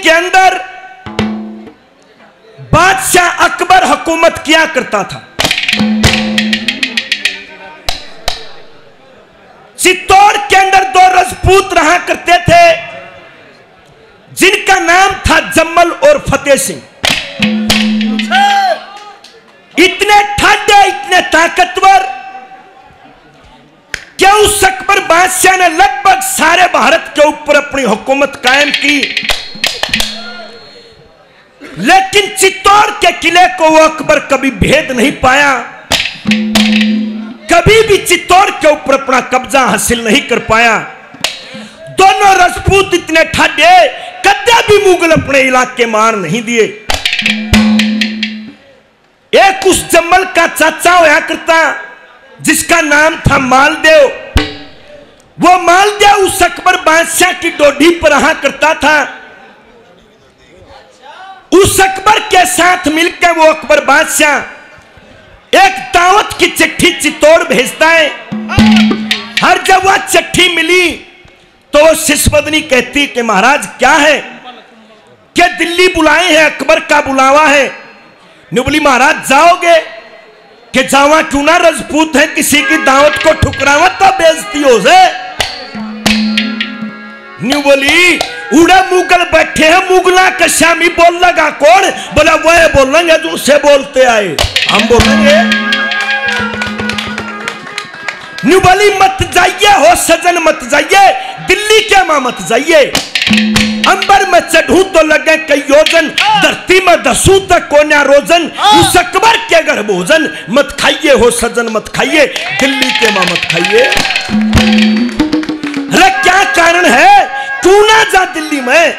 के अंदर बादशाह अकबर हुकूमत किया करता था। चित्तौड़ के अंदर दो राजपूत रहा करते थे जिनका नाम था जम्मल और फतेह सिंह। इतने ठाडे, इतने ताकतवर कि उस अकबर बादशाह ने लगभग सारे भारत के ऊपर अपनी हुकूमत कायम की, लेकिन चित्तौड़ के किले को वो अकबर कभी भेद नहीं पाया, कभी भी चित्तौड़ के ऊपर अपना कब्जा हासिल नहीं कर पाया। दोनों राजपूत इतने ठाडे, कद्या भी मुगल अपने इलाके मार नहीं दिए। एक उस जम्मल का चाचा होया करता जिसका नाम था मालदेव। वो मालदेव उस अकबर बादशाह की डोडी पर रहा करता था। उस अकबर के साथ मिलकर वो अकबर बादशाह एक दावत की चिट्ठी चित्तौड़ भेजता है। हर जब वह चिट्ठी मिली तो शिष्यपत्नी कहती कि महाराज क्या है, क्या दिल्ली बुलाए हैं, अकबर का बुलावा है। न्यू बोली महाराज जाओगे कि जावा क्यों ना, राजपूत है, किसी की दावत को ठुकरावा तो बेइज्जती हो जाए। न्यू बोली उड़े मुगल बैठे हैं, मुगला का शामी बोल लगा कौन, बोला वह बोलेंगे जो से बोलते आए, हम बोलेंगे। न्यू बोली मत जाइए हो सजन मत जाइए, दिल्ली के मां मत जाइए। अंबर में चढ़ू तो लगे कई योजन, धरती में दसू तक कोन्या रोजन। उस अकबर के घर भोजन मत खाइए हो सजन मत खाइए, दिल्ली के मां मत खाइए। अरे क्या कारण है, क्यों ना जा दिल्ली में।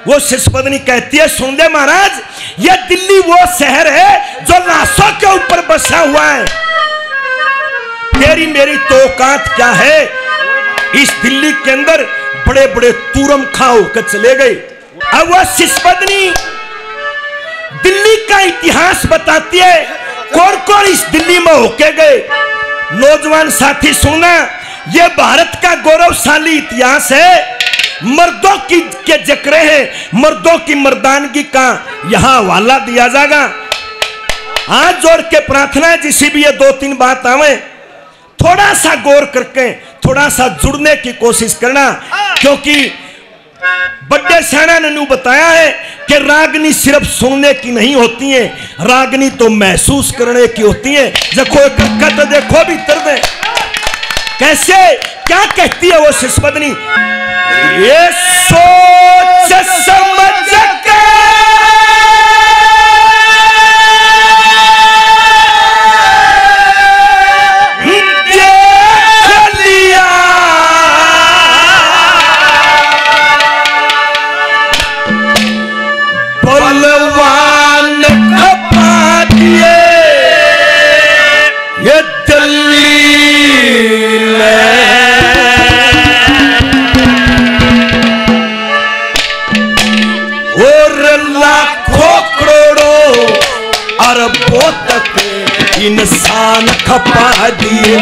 वो शिष्यपत्नी कहती है सुन दे महाराज, ये दिल्ली वो शहर है जो लाशों के ऊपर बसा हुआ है। तेरी मेरी तो औकात क्या है, इस दिल्ली के अंदर बड़े बड़े तूरम खा होकर चले गए। अब वह शिष्यपत्नी दिल्ली का इतिहास बताती है, कौन कौन इस दिल्ली में होके गए। नौजवान साथी सुनना, यह भारत का गौरवशाली इतिहास है। मर्दों की के जिक्र है, मर्दों की मर्दानगी का यहां हवाला दिया जाएगा। हाथ जोड़ के प्रार्थना है, जिसी भी ये दो तीन बात आवे थोड़ा सा गौर करके थोड़ा सा जुड़ने की कोशिश करना, क्योंकि बड़े सेना ने बताया है कि रागनी सिर्फ सुनने की नहीं होती है, रागनी तो महसूस करने की होती है। देखो तो देखो भी तर दे कैसे क्या कहती है वो शिष्यपत्नी, ये सोच समझ के इंसान खपा दिए।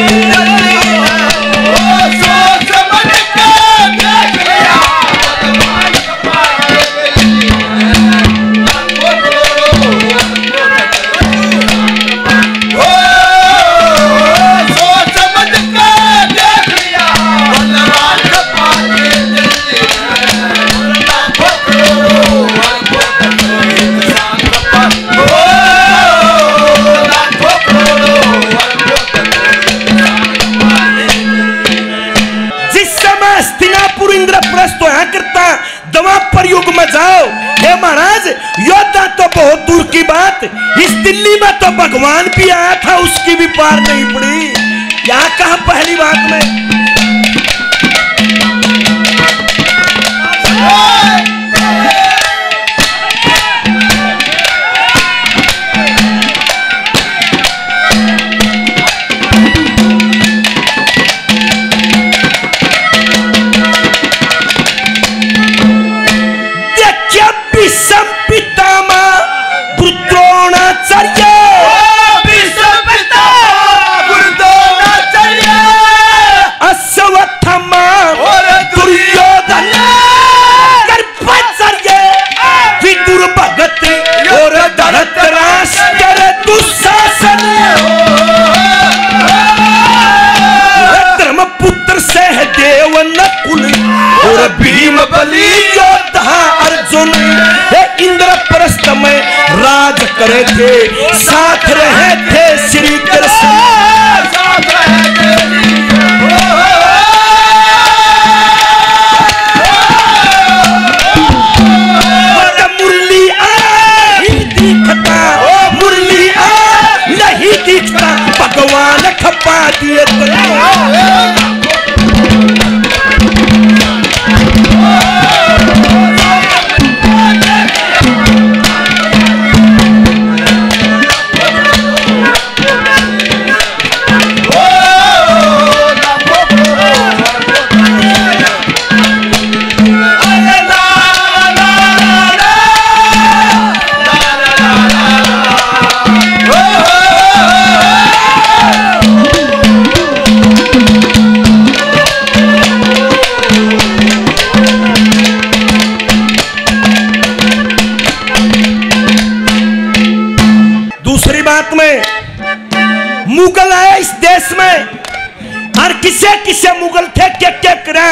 महाराज योद्धा तो बहुत दूर की बात, इस दिल्ली में तो भगवान भी आया था, उसकी भी पार नहीं पड़ी। यहाँ कहा पहली बात में खपा दिए मुगल आए इस देश में और किसे मुगल थे क्या करा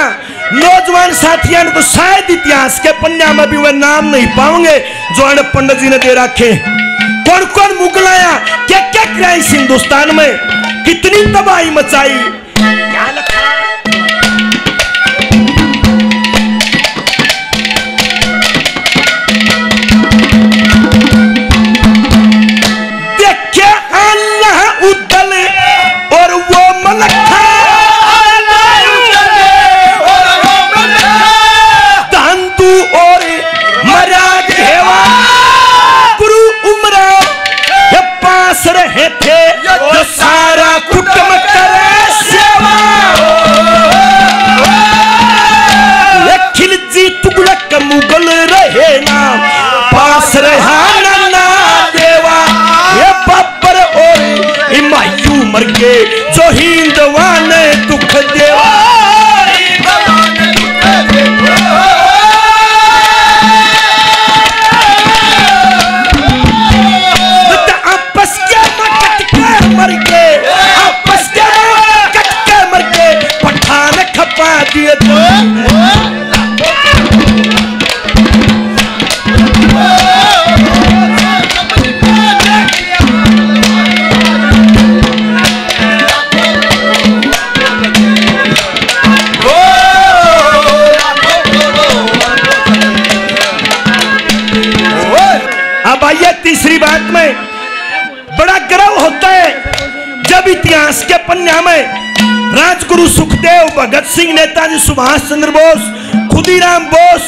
नौजवान साथियों ने तो शायद इतिहास के पन्ना में भी वह नाम नहीं पाओगे जो अन पंडित जी ने दे रखे। कौन कौन मुगल आया क्या करा इस हिंदुस्तान में, कितनी तबाही मचाई, क्या लिखा देखिए अल्लाह उद्दल और वो मलखा धांधू और मरा घेवा गुरु उमरा ये पास रहे थे जो सारा कुटुंब करे सेवा ये खिलजी तुगलक मुगल रहे ना पास रहा ना देवा ये बाबर और हिमायू मर के जो हिंदवा ने दुख देवा आपस के कट के मर के आपस के कट के मर के पठान खपा दिए अब आइए तीसरी बात में बड़ा गर्व होता है जब इतिहास के पन्ना में राजगुरु सुखदेव, भगत सिंह, नेताजी सुभाष चंद्र बोस, खुदीराम बोस,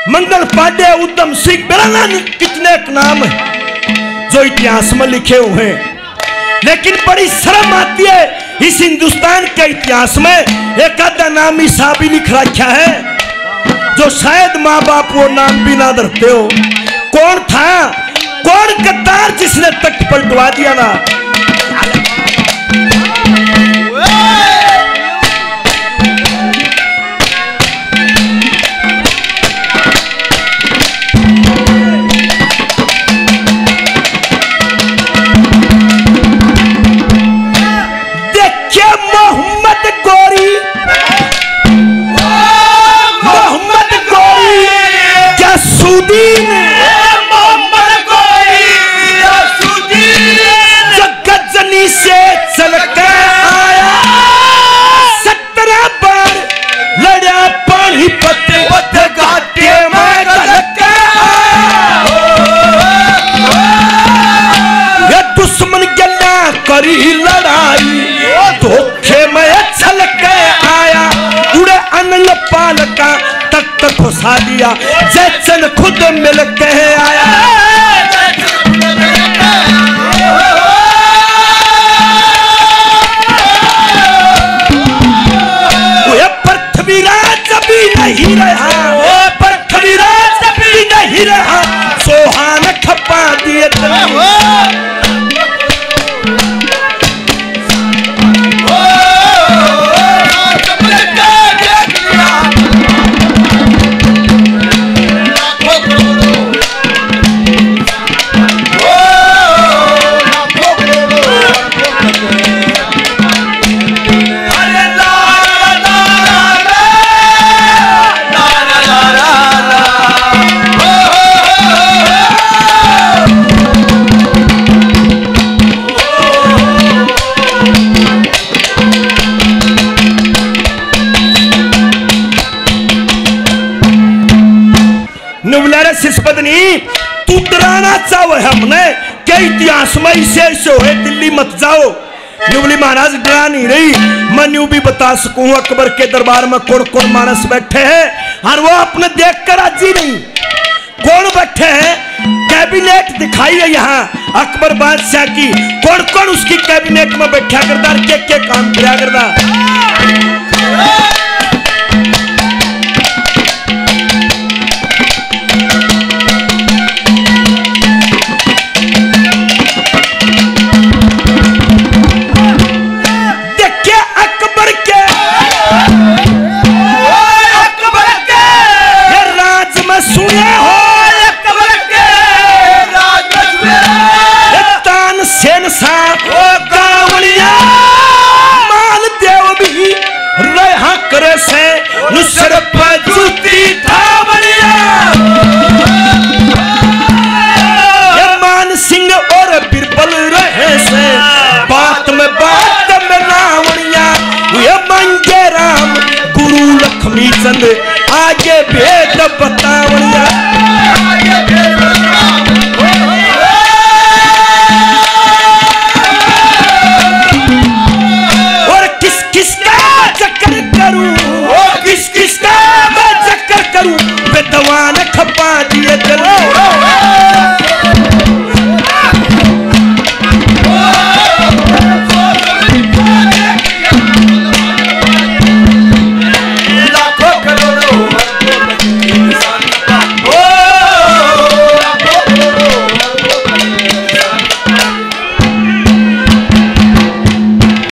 मंगल पांडे, उधम सिंह, बेराना कितने नाम है जो इतिहास में लिखे हुए हैं, लेकिन बड़ी शर्म आती है इस हिंदुस्तान के इतिहास में एक आधा नाम ईसा भी लिख रखा है जो शायद माँ बाप वो नाम भी ना धरते हो। कौन था, कौन गद्दार जिसने तख्त पलटवा दिया ना? देखिए मोहम्मद गोरी, मोहम्मद गोरी जासूदीन से चल के आया 17 बार लड़ा पानीपत घाटे में के ये दुश्मन गला करी लड़ाई धोखे में चल के आया उड़े अनल पाल का तख्त खुसा दिया जैसन खुद मिल के आया। नहीं रहा पृथ्वीराज भी नहीं रहा सोहान खपा दिए तू डराना चाहो हमने के इतिहास में ऐसे ऐसे हुए दिल्ली मत जाओ न्यूबली महाराज डरा नहीं रही। मैं न्यू भी बता सकूं अकबर के दरबार में कौन कौन मानस बैठे हैं और वो अपने देख कर राजी नहीं। कौन बैठे हैं? कैबिनेट दिखाई है यहाँ अकबर बादशाह की, कौन कौन उसकी कैबिनेट में बैठा करता और क्या काम किया करता। आगे भेद